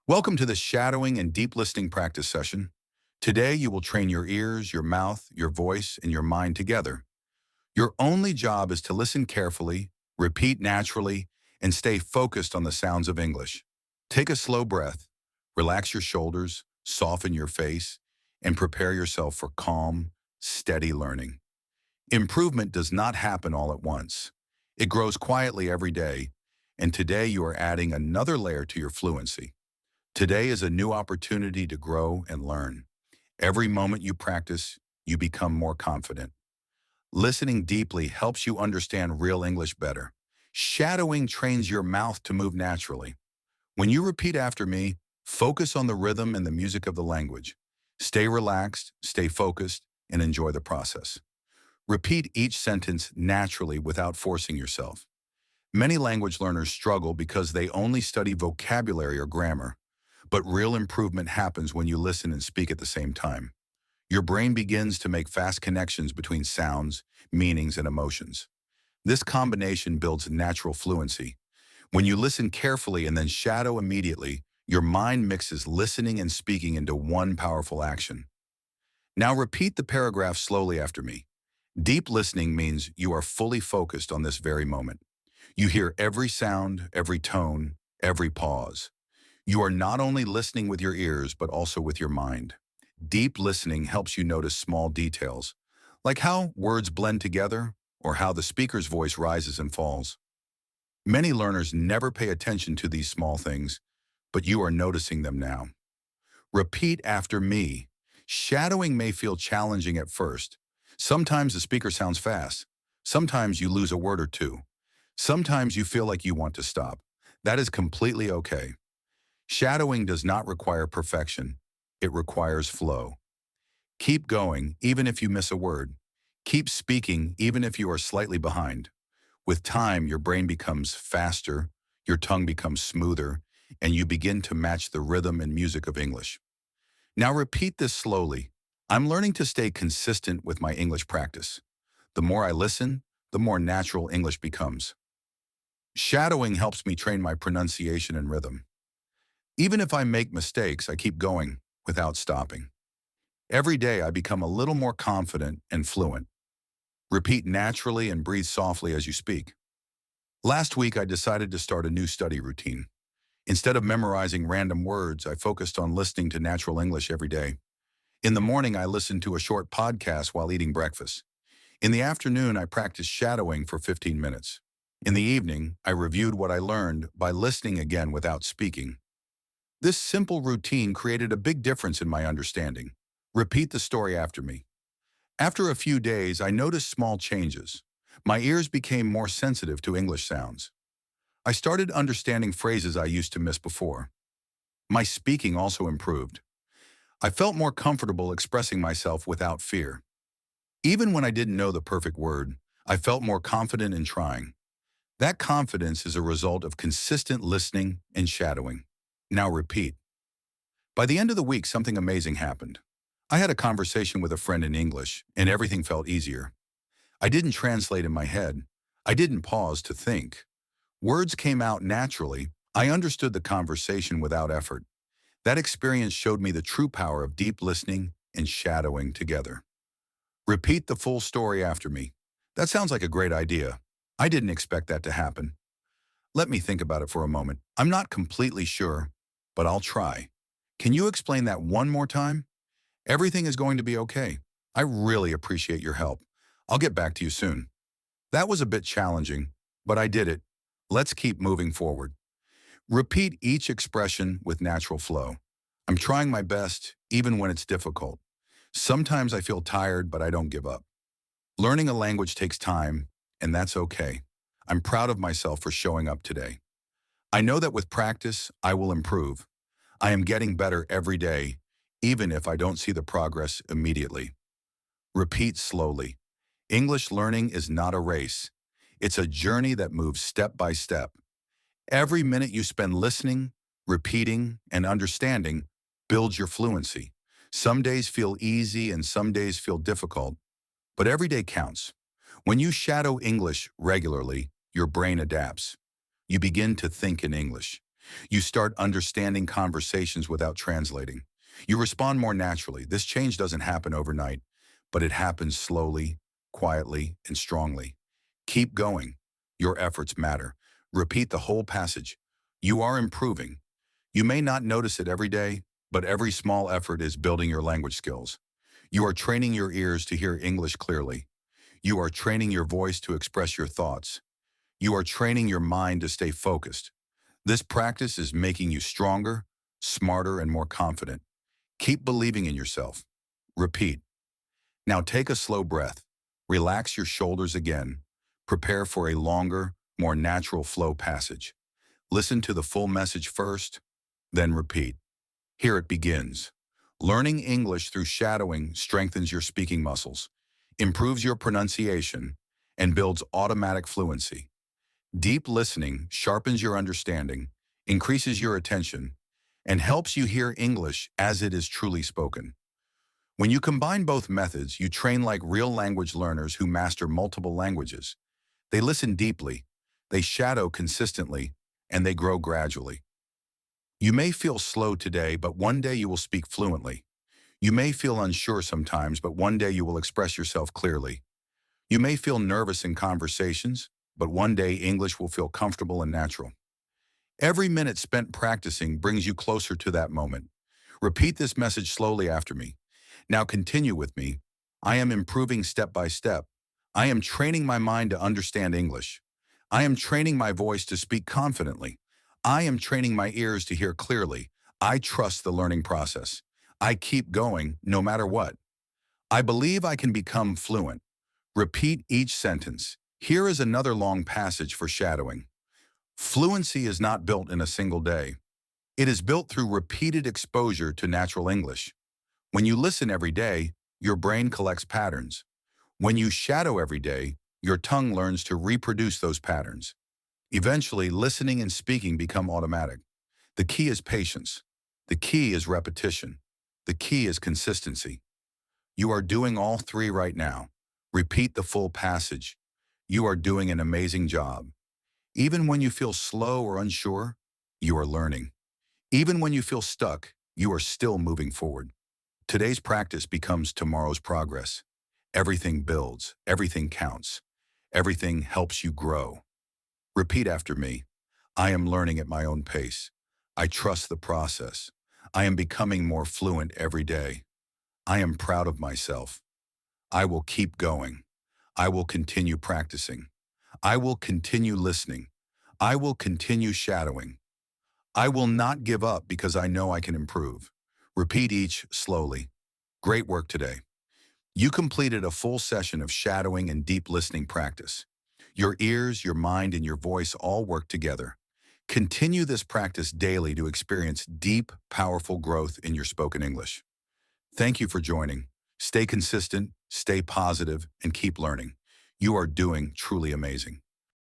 Welcome to the shadowing and deep listening practice session. Today, you will train your ears, your mouth, your voice, and your mind together. Your only job is to listen carefully, repeat naturally, and stay focused on the sounds of English. Take a slow breath, relax your shoulders, soften your face, and prepare yourself for calm, steady learning. Improvement does not happen all at once. It grows quietly every day, and today you are adding another layer to your fluency. Today is a new opportunity to grow and learn. Every moment you practice, you become more confident. Listening deeply helps you understand real English better. Shadowing trains your mouth to move naturally. When you repeat after me, focus on the rhythm and the music of the language. Stay relaxed, stay focused, and enjoy the process. Repeat each sentence naturally without forcing yourself. Many language learners struggle because they only study vocabulary or grammar. But real improvement happens when you listen and speak at the same time. Your brain begins to make fast connections between sounds, meanings, and emotions. This combination builds natural fluency. When you listen carefully and then shadow immediately, your mind mixes listening and speaking into one powerful action. Now repeat the paragraph slowly after me. Deep listening means you are fully focused on this very moment. You hear every sound, every tone, every pause. You are not only listening with your ears, but also with your mind. Deep listening helps you notice small details, like how words blend together or how the speaker's voice rises and falls. Many learners never pay attention to these small things, but you are noticing them now. Repeat after me. Shadowing may feel challenging at first. Sometimes the speaker sounds fast. Sometimes you lose a word or two. Sometimes you feel like you want to stop. That is completely okay. Shadowing does not require perfection. It requires flow. Keep going, even if you miss a word. Keep speaking, even if you are slightly behind. With time, your brain becomes faster, your tongue becomes smoother, and you begin to match the rhythm and music of English. Now repeat this slowly. I'm learning to stay consistent with my English practice. The more I listen, the more natural English becomes. Shadowing helps me train my pronunciation and rhythm. Even if I make mistakes, I keep going without stopping. Every day, I become a little more confident and fluent. Repeat naturally and breathe softly as you speak. Last week, I decided to start a new study routine. Instead of memorizing random words, I focused on listening to natural English every day. In the morning, I listened to a short podcast while eating breakfast. In the afternoon, I practiced shadowing for 15 minutes. In the evening, I reviewed what I learned by listening again without speaking. This simple routine created a big difference in my understanding. Repeat the story after me. After a few days, I noticed small changes. My ears became more sensitive to English sounds. I started understanding phrases I used to miss before. My speaking also improved. I felt more comfortable expressing myself without fear. Even when I didn't know the perfect word, I felt more confident in trying. That confidence is a result of consistent listening and shadowing. Now repeat. By the end of the week, something amazing happened. I had a conversation with a friend in English, and everything felt easier. I didn't translate in my head. I didn't pause to think. Words came out naturally. I understood the conversation without effort. That experience showed me the true power of deep listening and shadowing together. Repeat the full story after me. That sounds like a great idea. I didn't expect that to happen. Let me think about it for a moment. I'm not completely sure, but I'll try. Can you explain that one more time? Everything is going to be okay. I really appreciate your help. I'll get back to you soon. That was a bit challenging, but I did it. Let's keep moving forward. Repeat each expression with natural flow. I'm trying my best, even when it's difficult. Sometimes I feel tired, but I don't give up. Learning a language takes time, and that's okay. I'm proud of myself for showing up today. I know that with practice, I will improve. I am getting better every day, even if I don't see the progress immediately. Repeat slowly. English learning is not a race. It's a journey that moves step by step. Every minute you spend listening, repeating, and understanding builds your fluency. Some days feel easy and some days feel difficult, but every day counts. When you shadow English regularly, your brain adapts. You begin to think in English. You start understanding conversations without translating. You respond more naturally. This change doesn't happen overnight, but it happens slowly, quietly, and strongly. Keep going. Your efforts matter. Repeat the whole passage. You are improving. You may not notice it every day, but every small effort is building your language skills. You are training your ears to hear English clearly. You are training your voice to express your thoughts. You are training your mind to stay focused. This practice is making you stronger, smarter, and more confident. Keep believing in yourself. Repeat. Now take a slow breath. Relax your shoulders again. Prepare for a longer, more natural flow passage. Listen to the full message first, then repeat. Here it begins. Learning English through shadowing strengthens your speaking muscles, improves your pronunciation, and builds automatic fluency. Deep listening sharpens your understanding, increases your attention, and helps you hear English as it is truly spoken. When you combine both methods, you train like real language learners who master multiple languages. They listen deeply, they shadow consistently, and they grow gradually. You may feel slow today, but one day you will speak fluently. You may feel unsure sometimes, but one day you will express yourself clearly. You may feel nervous in conversations, but one day English will feel comfortable and natural. Every minute spent practicing brings you closer to that moment. Repeat this message slowly after me. Now continue with me. I am improving step by step. I am training my mind to understand English. I am training my voice to speak confidently. I am training my ears to hear clearly. I trust the learning process. I keep going no matter what. I believe I can become fluent. Repeat each sentence. Here is another long passage for shadowing. Fluency is not built in a single day. It is built through repeated exposure to natural English. When you listen every day, your brain collects patterns. When you shadow every day, your tongue learns to reproduce those patterns. Eventually, listening and speaking become automatic. The key is patience. The key is repetition. The key is consistency. You are doing all three right now. Repeat the full passage. You are doing an amazing job. Even when you feel slow or unsure, you are learning. Even when you feel stuck, you are still moving forward. Today's practice becomes tomorrow's progress. Everything builds, everything counts, everything helps you grow. Repeat after me. I am learning at my own pace. I trust the process. I am becoming more fluent every day. I am proud of myself. I will keep going. I will continue practicing. I will continue listening. I will continue shadowing. I will not give up because I know I can improve. Repeat each slowly. Great work today. You completed a full session of shadowing and deep listening practice. Your ears, your mind, and your voice all work together. Continue this practice daily to experience deep, powerful growth in your spoken English. Thank you for joining. Stay consistent, stay positive, and keep learning. You are doing truly amazing.